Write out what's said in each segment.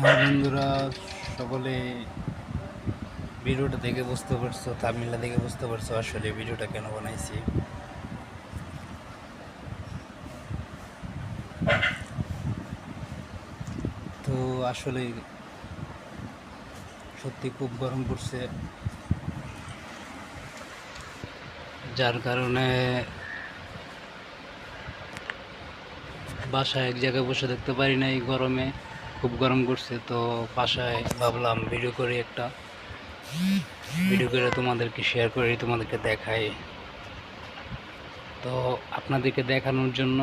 হ্যাঁ বন্ধুরা, সকলে ভিডিওটা দেখে বুঝতে পারছো, থাম্বনেলটা দেখে বুঝতে পারছো আসলে ভিডিওটা কেন বানাইছি। তো আসলে সত্যি খুব গরম পড়ছে, যার কারণে বাসায় এক জায়গায় বসে থাকতে পারি না। এই গরমে খুব গরম করছে, তো বাসায় ভাবলাম ভিডিও করে তোমাদেরকে শেয়ার করি, তোমাদেরকে দেখাই। তো আপনাদেরকে দেখানোর জন্য,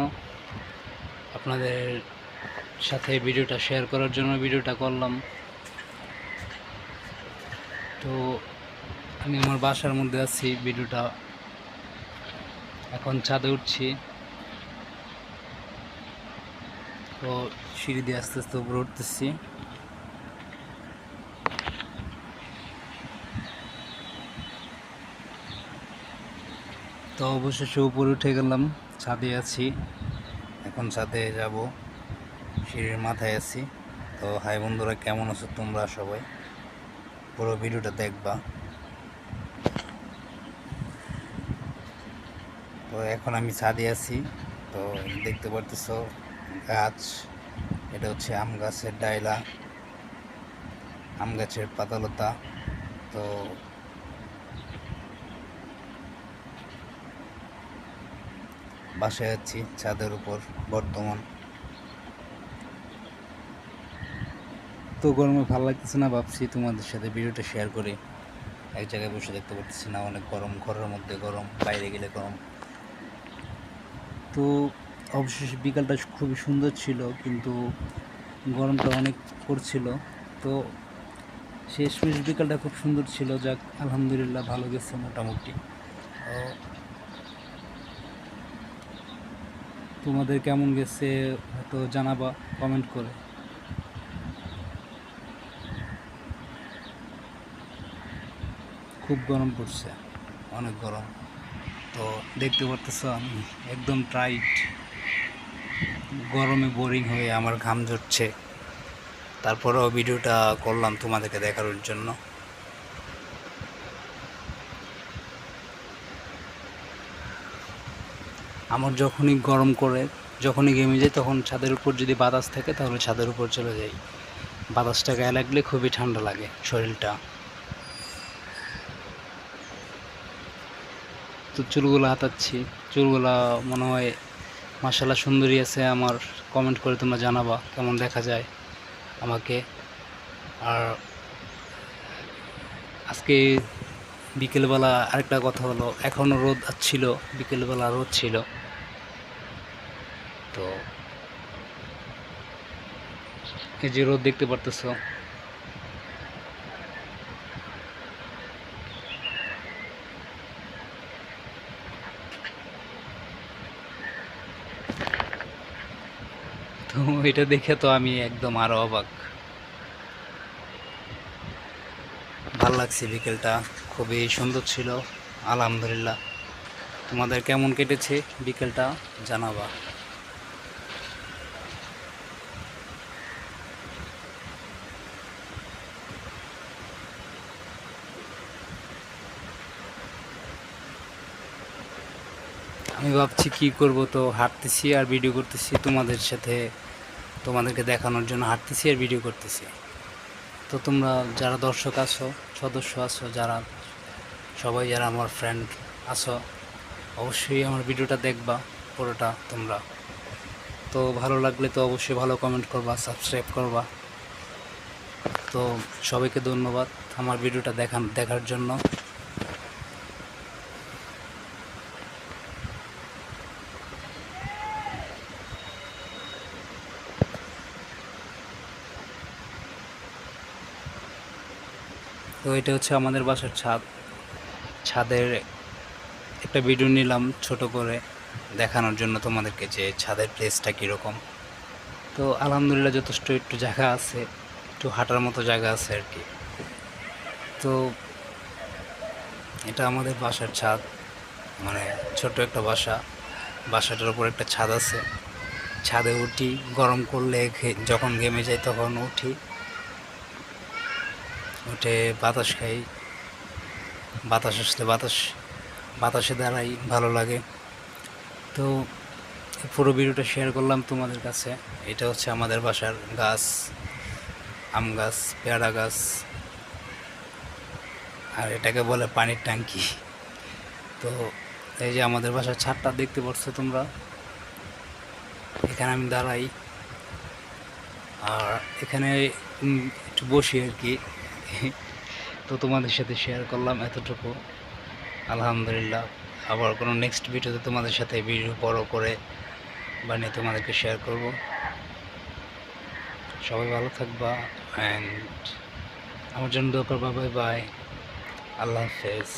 আপনাদের সাথে ভিডিওটা শেয়ার করার জন্য ভিডিওটা করলাম। তো আমি আমার বাসার মধ্যে আছি, ভিডিওটা এখন ছাদে উঠছি। তো সিঁড়ি দিয়ে আস্তে আস্তে উপরে উঠতেছি। তো অবশেষে উপরে উঠে গেলাম, ছাদে আছি। এখন ছাদে যাব, সিঁড়ির মাথায় আছি। তো হাই বন্ধুরা, কেমন আছো তোমরা সবাই? পুরো ভিডিওটা দেখবা। তো এখন আমি ছাদে আছি। তো দেখতে পারতেছ গাছ, এটা হচ্ছে আম গাছের ডাইলা, আম গাছের পাতালতা। তো বাসায় আছি ছাদের উপর বর্তমান। তো গরমে ভালো লাগতেছে না, ভাবছি তোমাদের সাথে ভিডিওটা শেয়ার করি। এক জায়গায় বসে দেখতে পারতেছি না, অনেক গরম, ঘরের মধ্যে গরম, বাইরে গেলে গরম। তো অবশেষে বিকালটা খুবই সুন্দর ছিল, কিন্তু গরমটা অনেক পড়ছিল। তো শেষমেশ বিকালটা খুব সুন্দর ছিল, যাক আলহামদুলিল্লাহ ভালো গেছে মোটামুটি। তোমাদের কেমন গেছে হয়তো জানাবা কমেন্ট করে। খুব গরম পড়ছে, অনেক গরম। তো দেখতে পারতেছো আমি একদম টাইট, গরমে বোরিং হয়ে আমার ঘাম ঝরছে। তারপরেও ভিডিওটা করলাম তোমাদেরকে দেখানোর জন্য। আমার যখনই গরম করে, যখনই ঘেমে যাই, তখন ছাদের উপর যদি বাতাস থাকে তাহলে ছাদের উপর চলে যাই। বাতাসটা গায়ে লাগলে খুবই ঠান্ডা লাগে শরীরটা। তো চুলগুলো হাতাচ্ছি, চুলগুলা মনে হয় মাশাআল্লাহ সুন্দরী আছে আমার। কমেন্ট করে তোমরা জানাবা কেমন দেখা যায় আমাকে। আর আজকে বিকেলবেলা আরেকটা কথা হলো, এখনও রোদ ছিল, বিকেলবেলা রোদ ছিল। তো এই যে রোদ দেখতে পারতেছো। তো এটা দেখে তো আমি একদম আরো অবাক। ভাল লাগছে, বিকেলটা খুবই সুন্দর ছিল আলহামদুলিল্লাহ। তোমাদের কেমন কেটেছে বিকেলটা জানাবা। আমি ভাবছি কি করব, তো হাঁটতেছি আর ভিডিও করতেছি তোমাদের সাথে, তোমাদেরকে দেখানোর জন্য হাঁটতেছি আর ভিডিও করতেছি। তো তোমরা যারা দর্শক আছো, সদস্য আছো, যারা সবাই, যারা আমার ফ্রেন্ড আছো, অবশ্যই আমার ভিডিওটা দেখবা পুরোটা তোমরা। তো ভালো লাগলে তো অবশ্যই ভালো কমেন্ট করবা, সাবস্ক্রাইব করবা। তো সবাইকে ধন্যবাদ আমার ভিডিওটা দেখার জন্য। তো এটা হচ্ছে আমাদের বাসার ছাদ। ছাদের একটা ভিডিও নিলাম ছোট করে দেখানোর জন্য তোমাদেরকে, যে ছাদের প্লেসটা কীরকম। তো আলহামদুলিল্লাহ যথেষ্ট একটু জায়গা আছে, একটু হাঁটার মতো জায়গা আছে আর কি। তো এটা আমাদের বাসার ছাদ, মানে ছোট একটা বাসা। বাসাটার উপর একটা ছাদ আছে, ছাদে উঠি। গরম করলে যখন ঘেমে যাই তখন উঠি, উঠে বাতাস খাই, বাতাস আসলে বাতাসে দাঁড়াই, ভালো লাগে। তো এই পুরো ভিডিওটা শেয়ার করলাম তোমাদের কাছে। এটা হচ্ছে আমাদের বাসার গাছ, আম গাছ, পেয়ারা গাছ, আর এটাকে বলে পানির ট্যাঙ্কি। তো এই যে আমাদের বাসার ছাদটা দেখতে পাচ্ছ তোমরা, এখানে আমি দাঁড়াই আর এখানে একটু বসি আর কি। তো তোমাদের সাথে শেয়ার করলাম এতটুকু। আলহামদুলিল্লাহ, আবার কোনো নেক্সট ভিডিওতে তোমাদের সাথে ভিডিও বড় করে বানিয়ে তোমাদেরকে শেয়ার করব। সবাই ভালো থাকবা অ্যান্ড আমার জন্য দোয়া করবা। বাই বাই, আল্লাহ হাফেজ।